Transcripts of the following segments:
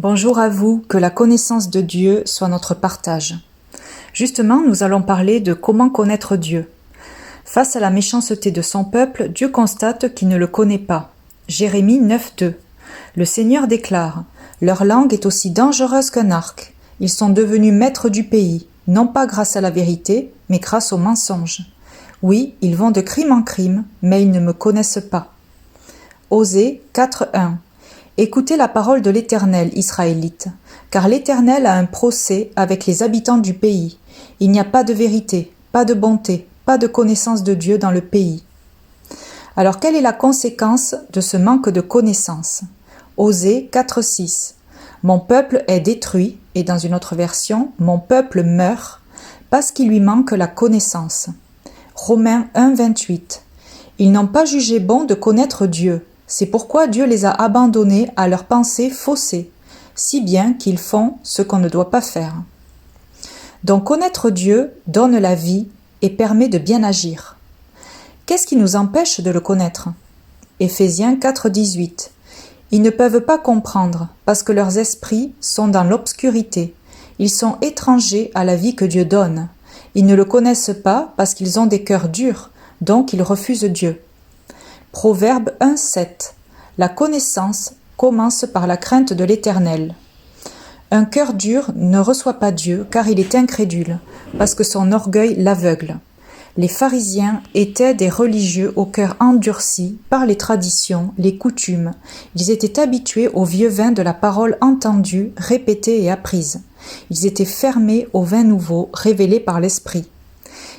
Bonjour à vous, que la connaissance de Dieu soit notre partage. Justement, nous allons parler de comment connaître Dieu. Face à la méchanceté de son peuple, Dieu constate qu'il ne le connaît pas. Jérémie 9:2. Le Seigneur déclare : leur langue est aussi dangereuse qu'un arc. Ils sont devenus maîtres du pays, non pas grâce à la vérité, mais grâce au mensonge. Oui, ils vont de crime en crime, mais ils ne me connaissent pas. Osée 4:1. Écoutez la parole de l'Éternel, Israélites, car l'Éternel a un procès avec les habitants du pays. Il n'y a pas de vérité, pas de bonté, pas de connaissance de Dieu dans le pays. Alors quelle est la conséquence de ce manque de connaissance ? Osée 4:6. Mon peuple est détruit, et dans une autre version, mon peuple meurt, parce qu'il lui manque la connaissance. Romains 1:28. Ils n'ont pas jugé bon de connaître Dieu. C'est pourquoi Dieu les a abandonnés à leurs pensées faussées, si bien qu'ils font ce qu'on ne doit pas faire. Donc connaître Dieu donne la vie et permet de bien agir. Qu'est-ce qui nous empêche de le connaître ? Éphésiens 4:18. Ils ne peuvent pas comprendre parce que leurs esprits sont dans l'obscurité. Ils sont étrangers à la vie que Dieu donne. Ils ne le connaissent pas parce qu'ils ont des cœurs durs, donc ils refusent Dieu. Proverbe 1:7. La connaissance commence par la crainte de l'Éternel. Un cœur dur ne reçoit pas Dieu car il est incrédule, parce que son orgueil l'aveugle. Les pharisiens étaient des religieux au cœur endurci par les traditions, les coutumes. Ils étaient habitués au vieux vin de la parole entendue, répétée et apprise. Ils étaient fermés au vin nouveau, révélé par l'Esprit.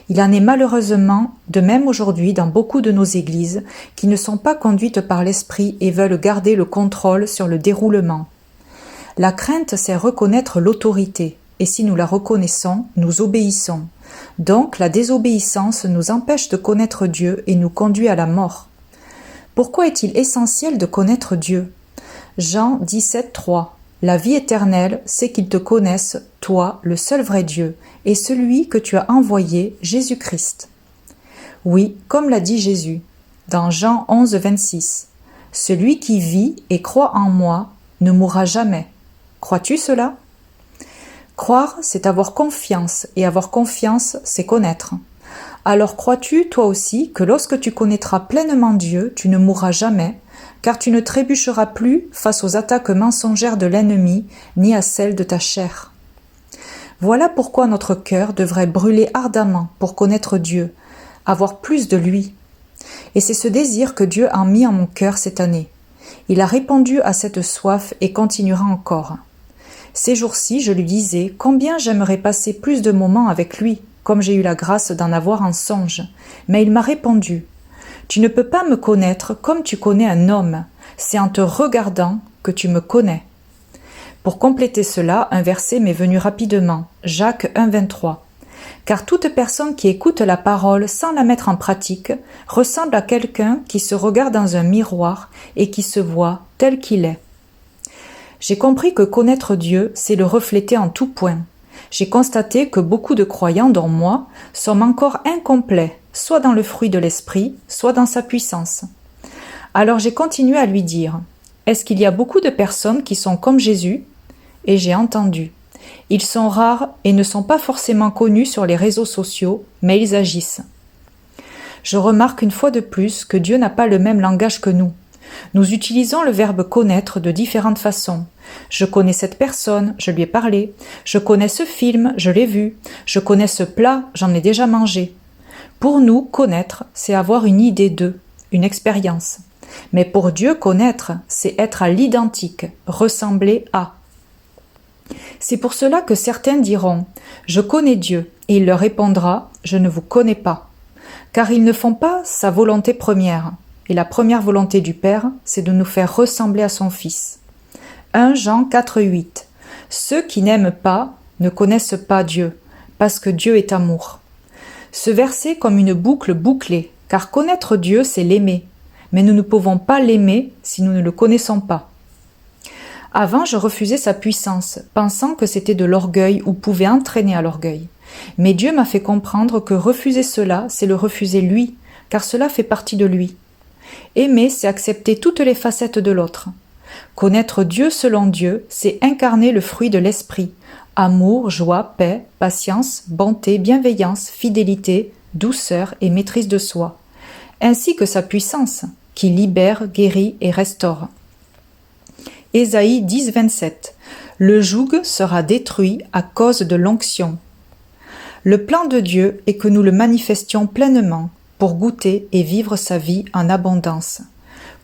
Il en est malheureusement de même aujourd'hui dans beaucoup de nos églises qui ne sont pas conduites par l'Esprit et veulent garder le contrôle sur le déroulement. La crainte, c'est reconnaître l'autorité, et si nous la reconnaissons, nous obéissons. Donc la désobéissance nous empêche de connaître Dieu et nous conduit à la mort. Pourquoi est-il essentiel de connaître Dieu ? Jean 17:3. La vie éternelle, c'est qu'ils te connaissent, toi, le seul vrai Dieu, et celui que tu as envoyé, Jésus-Christ. Oui, comme l'a dit Jésus, dans Jean 11:26. Celui qui vit et croit en moi ne mourra jamais. Crois-tu cela ? Croire, c'est avoir confiance, et avoir confiance, c'est connaître. Alors crois-tu, toi aussi, que lorsque tu connaîtras pleinement Dieu, tu ne mourras jamais, car tu ne trébucheras plus face aux attaques mensongères de l'ennemi, ni à celles de ta chair. Voilà pourquoi notre cœur devrait brûler ardemment pour connaître Dieu, avoir plus de lui. Et c'est ce désir que Dieu a mis en mon cœur cette année. Il a répondu à cette soif et continuera encore. Ces jours-ci, je lui disais combien j'aimerais passer plus de moments avec lui, comme j'ai eu la grâce d'en avoir en songe. Mais il m'a répondu : tu ne peux pas me connaître comme tu connais un homme. C'est en te regardant que tu me connais. Pour compléter cela, un verset m'est venu rapidement, Jacques 1:23. Car toute personne qui écoute la parole sans la mettre en pratique ressemble à quelqu'un qui se regarde dans un miroir et qui se voit tel qu'il est. J'ai compris que connaître Dieu, c'est le refléter en tout point. J'ai constaté que beaucoup de croyants, dont moi, sommes encore incomplets, soit dans le fruit de l'esprit, soit dans sa puissance. Alors j'ai continué à lui dire : est-ce qu'il y a beaucoup de personnes qui sont comme Jésus ? Et j'ai entendu. Ils sont rares et ne sont pas forcément connus sur les réseaux sociaux, mais ils agissent. Je remarque une fois de plus que Dieu n'a pas le même langage que nous. Nous utilisons le verbe connaître de différentes façons. Je connais cette personne, je lui ai parlé. Je connais ce film, je l'ai vu. Je connais ce plat, j'en ai déjà mangé. Pour nous, connaître, c'est avoir une idée d'eux, une expérience. Mais pour Dieu, connaître, c'est être à l'identique, ressembler à. C'est pour cela que certains diront « Je connais Dieu » et il leur répondra « Je ne vous connais pas ». Car ils ne font pas sa volonté première. Et la première volonté du Père, c'est de nous faire ressembler à son Fils. 1 Jean 4:8. Ceux qui n'aiment pas ne connaissent pas Dieu, parce que Dieu est amour. Ce verset est comme une boucle bouclée, car connaître Dieu, c'est l'aimer. Mais nous ne pouvons pas l'aimer si nous ne le connaissons pas. Avant, je refusais sa puissance, pensant que c'était de l'orgueil ou pouvait entraîner à l'orgueil. Mais Dieu m'a fait comprendre que refuser cela, c'est le refuser lui, car cela fait partie de lui. Aimer, c'est accepter toutes les facettes de l'autre. Connaître Dieu selon Dieu, c'est incarner le fruit de l'esprit. Amour, joie, paix, patience, bonté, bienveillance, fidélité, douceur et maîtrise de soi, ainsi que sa puissance, qui libère, guérit et restaure. Ésaïe 10, 27. Le joug sera détruit à cause de l'onction. Le plan de Dieu est que nous le manifestions pleinement pour goûter et vivre sa vie en abondance.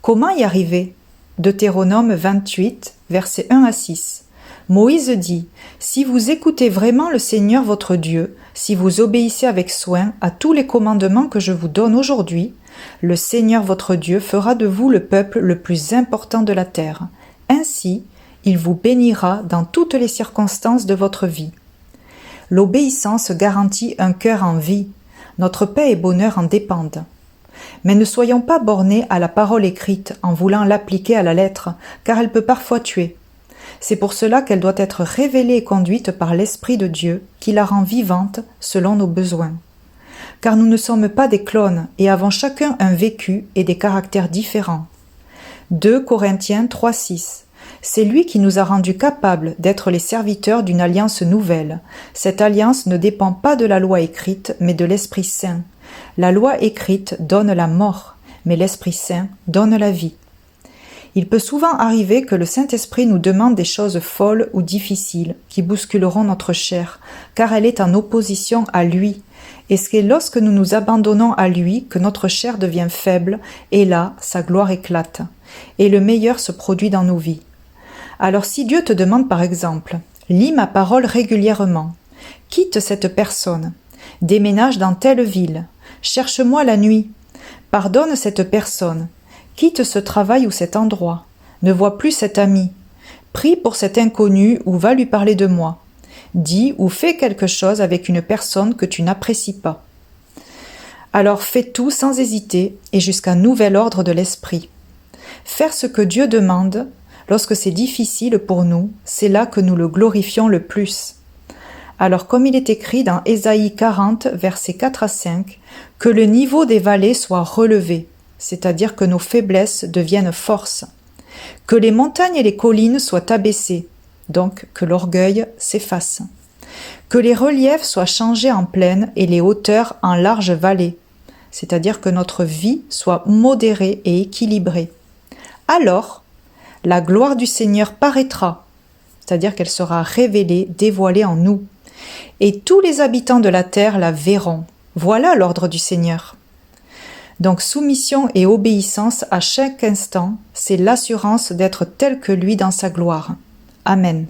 Comment y arriver? Deutéronome 28, versets 1 à 6. Moïse dit « Si vous écoutez vraiment le Seigneur votre Dieu, si vous obéissez avec soin à tous les commandements que je vous donne aujourd'hui, le Seigneur votre Dieu fera de vous le peuple le plus important de la terre. Ainsi, il vous bénira dans toutes les circonstances de votre vie. » L'obéissance garantit un cœur en vie. Notre paix et bonheur en dépendent. Mais ne soyons pas bornés à la parole écrite en voulant l'appliquer à la lettre, car elle peut parfois tuer. C'est pour cela qu'elle doit être révélée et conduite par l'Esprit de Dieu, qui la rend vivante selon nos besoins. Car nous ne sommes pas des clones et avons chacun un vécu et des caractères différents. 2 Corinthiens 3, 6. C'est lui qui nous a rendus capables d'être les serviteurs d'une alliance nouvelle. Cette alliance ne dépend pas de la loi écrite, mais de l'Esprit Saint. La loi écrite donne la mort, mais l'Esprit Saint donne la vie. Il peut souvent arriver que le Saint-Esprit nous demande des choses folles ou difficiles qui bousculeront notre chair, car elle est en opposition à lui. Et c'est lorsque nous nous abandonnons à lui que notre chair devient faible, et là, sa gloire éclate. Et le meilleur se produit dans nos vies. Alors si Dieu te demande par exemple, lis ma parole régulièrement, quitte cette personne, déménage dans telle ville, cherche-moi la nuit, pardonne cette personne, quitte ce travail ou cet endroit, ne vois plus cet ami, prie pour cet inconnu ou va lui parler de moi, dis ou fais quelque chose avec une personne que tu n'apprécies pas. Alors fais tout sans hésiter et jusqu'à nouvel ordre de l'esprit. Faire ce que Dieu demande, lorsque c'est difficile pour nous, c'est là que nous le glorifions le plus. Alors comme il est écrit dans Ésaïe 40, versets 4 à 5, que le niveau des vallées soit relevé, c'est-à-dire que nos faiblesses deviennent force, que les montagnes et les collines soient abaissées, donc que l'orgueil s'efface, que les reliefs soient changés en plaines et les hauteurs en larges vallées, c'est-à-dire que notre vie soit modérée et équilibrée. Alors, la gloire du Seigneur paraîtra, c'est-à-dire qu'elle sera révélée, dévoilée en nous, et tous les habitants de la terre la verront. Voilà l'ordre du Seigneur. Donc soumission et obéissance à chaque instant, c'est l'assurance d'être tel que lui dans sa gloire. Amen.